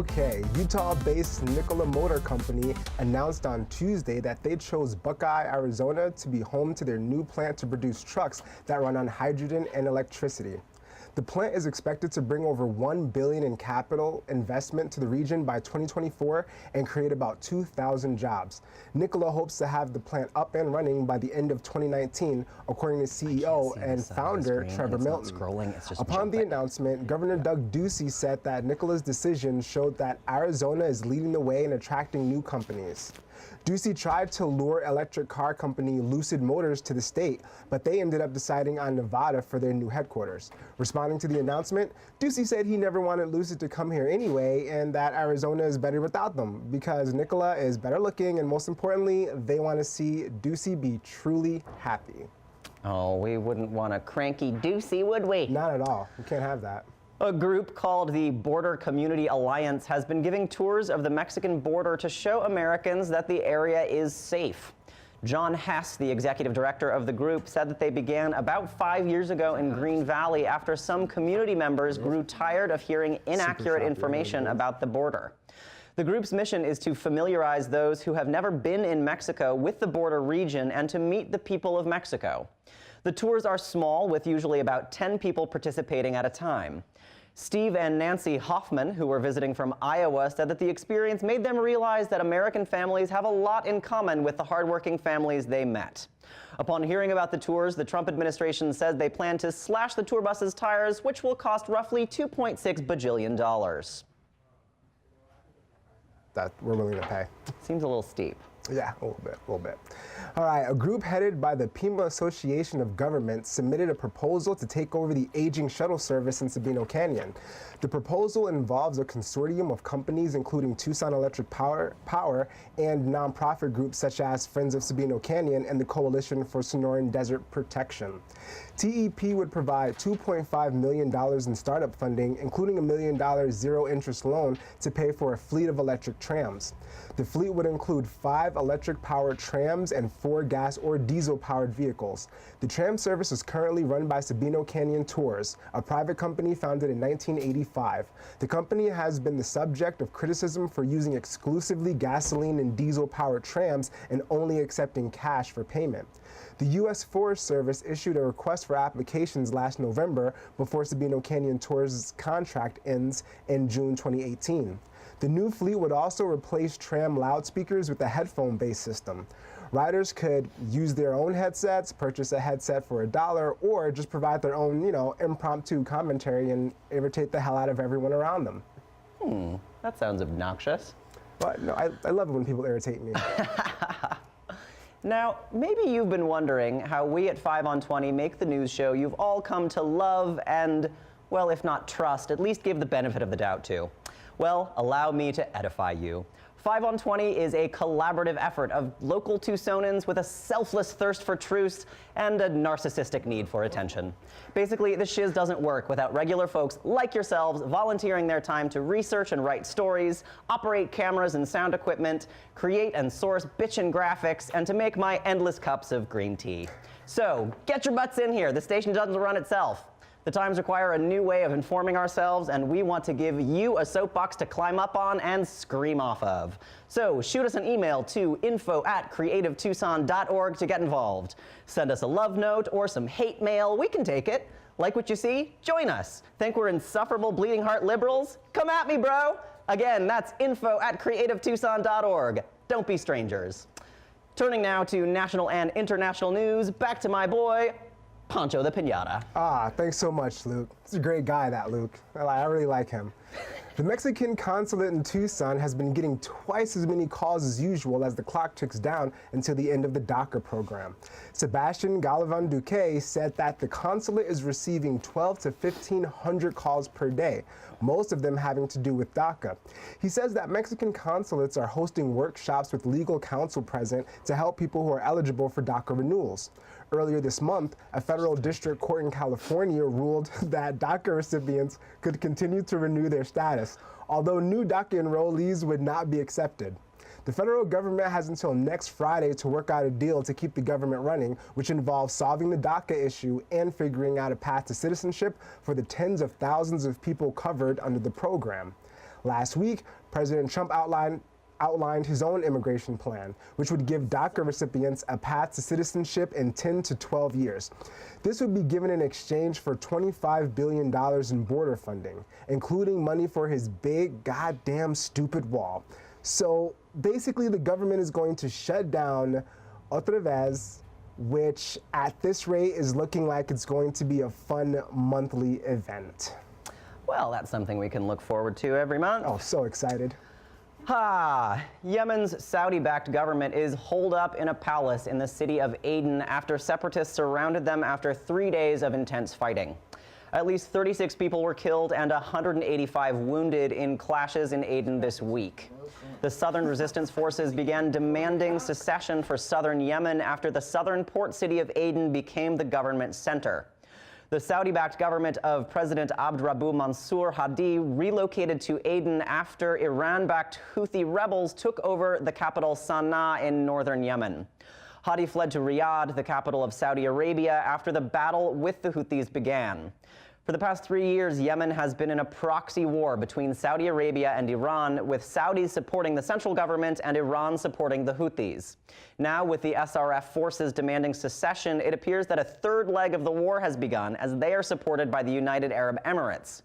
Okay, Utah-based Nikola Motor Company announced on Tuesday that they chose Buckeye, Arizona to be home to their new plant to produce trucks that run on hydrogen and electricity. The plant is expected to bring over $1 billion in capital investment to the region by 2024 and create about 2,000 jobs. Nikola hopes to have the plant up and running by the end of 2019, according to CEO and founder Trevor Milton. Upon the announcement, Governor Doug Ducey said that Nikola's decision showed that Arizona is leading the way in attracting new companies. Ducey tried to lure electric car company Lucid Motors to the state, but they ended up deciding on Nevada for their new headquarters. Responding to the announcement, Ducey said he never wanted Lucid to come here anyway, and that Arizona is better without them because Nikola is better looking, and most importantly, they want to see Ducey be truly happy. Oh, we wouldn't want a cranky Ducey, would we? Not at all. We can't have that. A group called the Border Community Alliance has been giving tours of the Mexican border to show Americans that the area is safe. John Hess, the executive director of the group, said that they began about 5 years ago in Green Valley after some community members grew tired of hearing inaccurate information about the border. The group's mission is to familiarize those who have never been in Mexico with the border region and to meet the people of Mexico. The tours are small, with usually about 10 people participating at a time. Steve and Nancy Hoffman, who were visiting from Iowa, said that the experience made them realize that American families have a lot in common with the hardworking families they met. Upon hearing about the tours, the Trump administration said they plan to slash the tour buses' tires, which will cost roughly $2.6 bajillion. That we're willing to pay. Seems a little steep. Yeah, a little bit. All right, a group headed by the Pima Association of Governments submitted a proposal to take over the aging shuttle service in Sabino Canyon. The proposal involves a consortium of companies including Tucson Electric Power and nonprofit groups such as Friends of Sabino Canyon and the Coalition for Sonoran Desert Protection. TEP would provide $2.5 million in startup funding, including $1 million zero-interest loan to pay for a fleet of electric trams. The fleet would include 5 electric-powered trams and 4 gas or diesel-powered vehicles. The tram service is currently run by Sabino Canyon Tours, a private company founded in 1985. The company has been the subject of criticism for using exclusively gasoline and diesel-powered trams and only accepting cash for payment. The U.S. Forest Service issued a request for applications last November before Sabino Canyon Tours' contract ends in June 2018. The new fleet would also replace tram loudspeakers with a headphone-based system. Riders could use their own headsets, purchase a headset for $1, or just provide their own, impromptu commentary and irritate the hell out of everyone around them. That sounds obnoxious. But no, I love it when people irritate me. Now, maybe you've been wondering how we at 5 on 20 make the news show you've all come to love and, well, if not trust, at least give the benefit of the doubt to. Well, allow me to edify you. 5 on 20 is a collaborative effort of local Tucsonans with a selfless thirst for truth and a narcissistic need for attention. Basically, the shiz doesn't work without regular folks like yourselves volunteering their time to research and write stories, operate cameras and sound equipment, create and source bitchin' graphics, and to make my endless cups of green tea. So, get your butts in here. The station doesn't run itself. The times require a new way of informing ourselves, and we want to give you a soapbox to climb up on and scream off of. So shoot us an email to info@creativetucson.org to get involved. Send us a love note or some hate mail. We can take it. Like what you see? Join us. Think we're insufferable bleeding heart liberals? Come at me, bro. Again, that's info@creativetucson.org. Don't be strangers. Turning now to national and international news, back to my boy, Pancho the Pinata. Thanks so much, Luke. He's a great guy, that Luke. I really like him. The Mexican consulate in Tucson has been getting twice as many calls as usual as the clock ticks down until the end of the DACA program. Sebastian Galvan Duque said that the consulate is receiving 1,200 to 1,500 calls per day, most of them having to do with DACA. He says that Mexican consulates are hosting workshops with legal counsel present to help people who are eligible for DACA renewals. Earlier this month, a federal district court in California ruled that DACA recipients could continue to renew their status, although new DACA enrollees would not be accepted. The federal government has until next Friday to work out a deal to keep the government running, which involves solving the DACA issue and figuring out a path to citizenship for the tens of thousands of people covered under the program. Last week, President Trump outlined his own immigration plan, which would give DACA recipients a path to citizenship in 10 to 12 years. This would be given in exchange for $25 billion in border funding, including money for his big, goddamn stupid wall. So basically, the government is going to shut down otra vez, which at this rate is looking like it's going to be a fun monthly event. Well, that's something we can look forward to every month. Oh, so excited. Yemen's Saudi-backed government is holed up in a palace in the city of Aden after separatists surrounded them after 3 days of intense fighting. At least 36 people were killed and 185 wounded in clashes in Aden this week. The southern resistance forces began demanding secession for southern Yemen after the southern port city of Aden became the government center. The Saudi-backed government of President Abdrabbu Mansour Hadi relocated to Aden after Iran-backed Houthi rebels took over the capital Sana'a in northern Yemen. Hadi fled to Riyadh, the capital of Saudi Arabia, after the battle with the Houthis began. For the past 3 years, Yemen has been in a proxy war between Saudi Arabia and Iran, with Saudis supporting the central government and Iran supporting the Houthis. Now, with the SRF forces demanding secession, it appears that a third leg of the war has begun, as they are supported by the United Arab Emirates.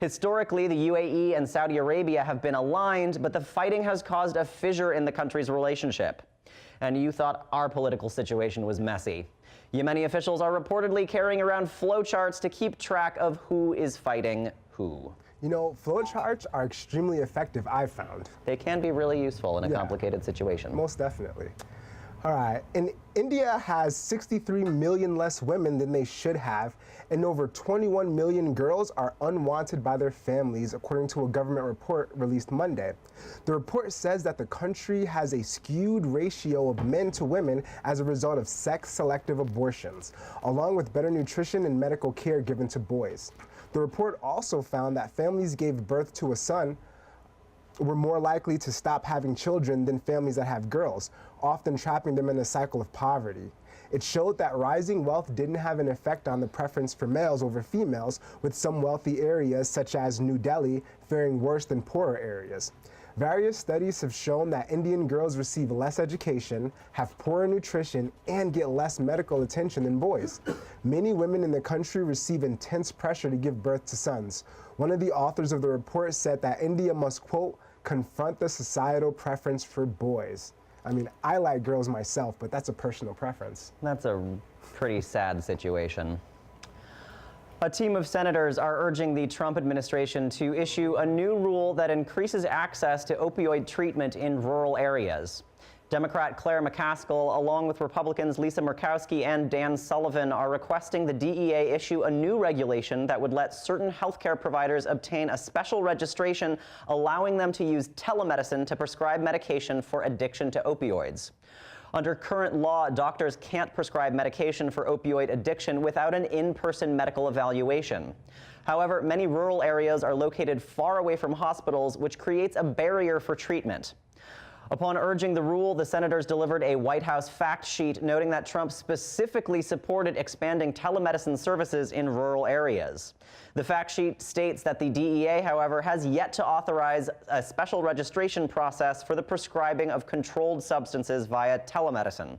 Historically, the UAE and Saudi Arabia have been aligned, but the fighting has caused a fissure in the country's relationship. And you thought our political situation was messy. Yemeni officials are reportedly carrying around flowcharts to keep track of who is fighting who. You know, flowcharts are extremely effective, I've found. They can be really useful in a complicated situation. Most definitely. All right, and India has 63 million less women than they should have, and over 21 million girls are unwanted by their families, according to a government report released Monday. The report says that the country has a skewed ratio of men to women as a result of sex-selective abortions, along with better nutrition and medical care given to boys. The report also found that families gave birth to a son were more likely to stop having children than families that have girls, often trapping them in a cycle of poverty. It showed that rising wealth didn't have an effect on the preference for males over females, with some wealthy areas, such as New Delhi, faring worse than poorer areas. Various studies have shown that Indian girls receive less education, have poorer nutrition, and get less medical attention than boys. Many women in the country receive intense pressure to give birth to sons. One of the authors of the report said that India must, quote, confront the societal preference for boys. I mean, I like girls myself, but that's a personal preference. That's a pretty sad situation. A team of senators are urging the Trump administration to issue a new rule that increases access to opioid treatment in rural areas. Democrat Claire McCaskill, along with Republicans Lisa Murkowski and Dan Sullivan, are requesting the DEA issue a new regulation that would let certain healthcare providers obtain a special registration allowing them to use telemedicine to prescribe medication for addiction to opioids. Under current law, doctors can't prescribe medication for opioid addiction without an in-person medical evaluation. However, many rural areas are located far away from hospitals, which creates a barrier for treatment. Upon urging the rule, the senators delivered a White House fact sheet noting that Trump specifically supported expanding telemedicine services in rural areas. The fact sheet states that the DEA, however, has yet to authorize a special registration process for the prescribing of controlled substances via telemedicine.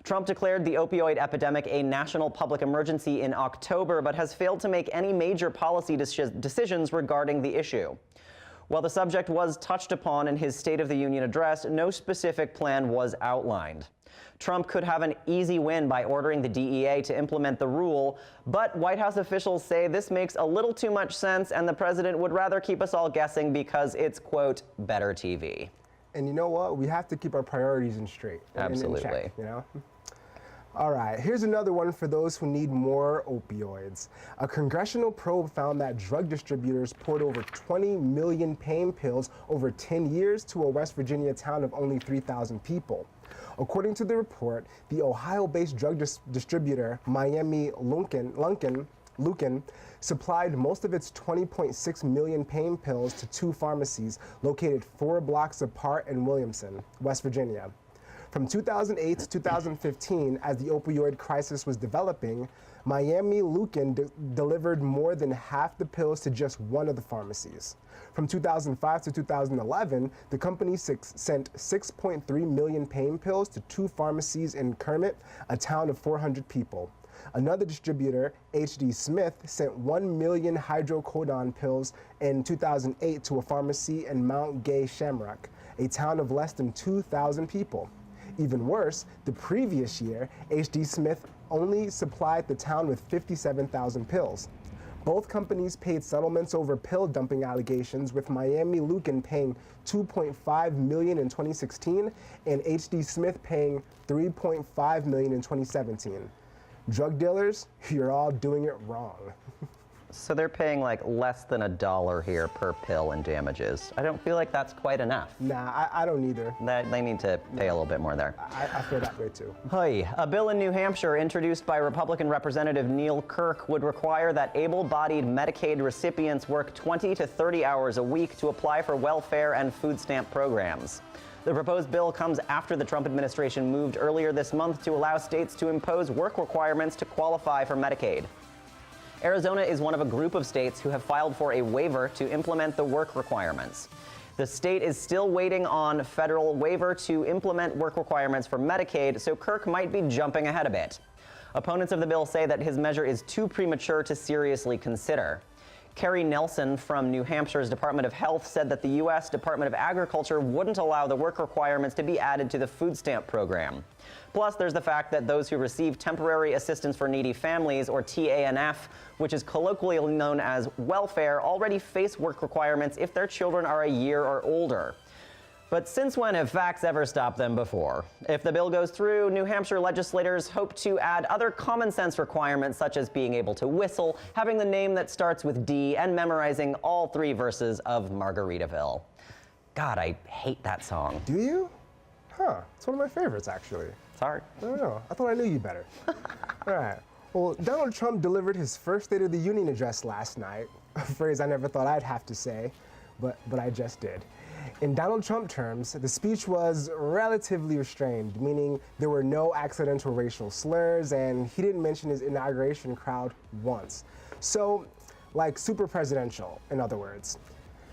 Trump declared the opioid epidemic a national public emergency in October, but has failed to make any major policy decisions regarding the issue. While the subject was touched upon in his State of the Union address, no specific plan was outlined. Trump could have an easy win by ordering the DEA to implement the rule, but White House officials say this makes a little too much sense and the president would rather keep us all guessing because it's, quote, better TV. And you know what? We have to keep our priorities in straight. Absolutely. In check, you know? All right, here's another one for those who need more opioids. A congressional probe found that drug distributors poured over 20 million pain pills over 10 years to a West Virginia town of only 3,000 people. According to the report, the Ohio-based drug distributor Miami Lucan supplied most of its 20.6 million pain pills to two pharmacies located 4 blocks apart in Williamson, West Virginia. From 2008 to 2015, as the opioid crisis was developing, Miami Lucan delivered more than half the pills to just one of the pharmacies. From 2005 to 2011, the company sent 6.3 million pain pills to 2 pharmacies in Kermit, a town of 400 people. Another distributor, H.D. Smith, sent 1 million hydrocodone pills in 2008 to a pharmacy in Mount Gay Shamrock, a town of less than 2,000 people. Even worse, the previous year, H.D. Smith only supplied the town with 57,000 pills. Both companies paid settlements over pill dumping allegations, with Miami Lucan paying $2.5 million in 2016 and H.D. Smith paying $3.5 million in 2017. Drug dealers, you're all doing it wrong. So they're paying like less than $1 here per pill in damages. I don't feel like that's quite enough. Nah, I don't either. They need to pay a little bit more there. I feel that way too. Hey, a bill in New Hampshire introduced by Republican Representative Neil Kirk would require that able-bodied Medicaid recipients work 20 to 30 hours a week to apply for welfare and food stamp programs. The proposed bill comes after the Trump administration moved earlier this month to allow states to impose work requirements to qualify for Medicaid. Arizona is one of a group of states who have filed for a waiver to implement the work requirements. The state is still waiting on federal waiver to implement work requirements for Medicaid, so Kirk might be jumping ahead a bit. Opponents of the bill say that his measure is too premature to seriously consider. Carrie Nelson from New Hampshire's Department of Health said that the U.S. Department of Agriculture wouldn't allow the work requirements to be added to the food stamp program. Plus, there's the fact that those who receive temporary assistance for needy families, or TANF, which is colloquially known as welfare, already face work requirements if their children are a year or older. But since when have facts ever stopped them before? If the bill goes through, New Hampshire legislators hope to add other common sense requirements, such as being able to whistle, having the name that starts with D, and memorizing all 3 verses of Margaritaville. God, I hate that song. Do you? Huh, it's one of my favorites, actually. Sorry. I don't know. I thought I knew you better. All right. Well, Donald Trump delivered his first State of the Union address last night, a phrase I never thought I'd have to say, but I just did. In Donald Trump terms, the speech was relatively restrained, meaning there were no accidental racial slurs, and he didn't mention his inauguration crowd once. So, like super presidential, in other words.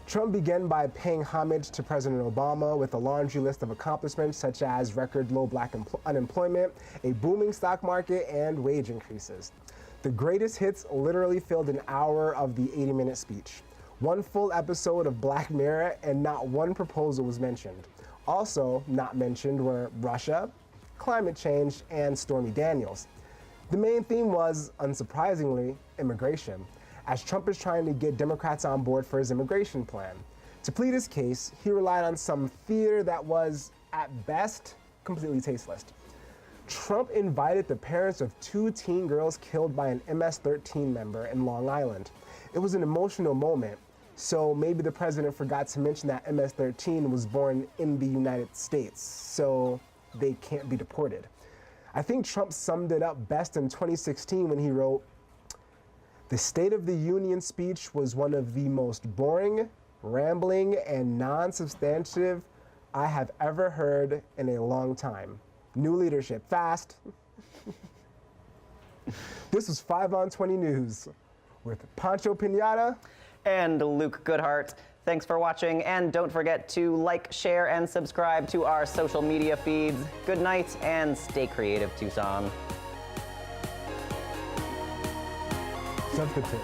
Trump began by paying homage to President Obama with a laundry list of accomplishments such as record low black unemployment, a booming stock market, and wage increases. The greatest hits literally filled an hour of the 80-minute speech. One full episode of Black Mirror, and not one proposal was mentioned. Also not mentioned were Russia, climate change, and Stormy Daniels. The main theme was, unsurprisingly, immigration, as Trump is trying to get Democrats on board for his immigration plan. To plead his case, he relied on some theater that was, at best, completely tasteless. Trump invited the parents of 2 teen girls killed by an MS-13 member in Long Island. It was an emotional moment, so maybe the president forgot to mention that MS-13 was born in the United States, so they can't be deported. I think Trump summed it up best in 2016 when he wrote, "The State of the Union speech was one of the most boring, rambling, and non-substantive I have ever heard in a long time. New leadership, fast." This was 5 on 20 News with Pancho Pinata and Luc Goodhart. Thanks for watching, and don't forget to like, share, and subscribe to our social media feeds. Good night, and stay creative, Tucson. Sensitive.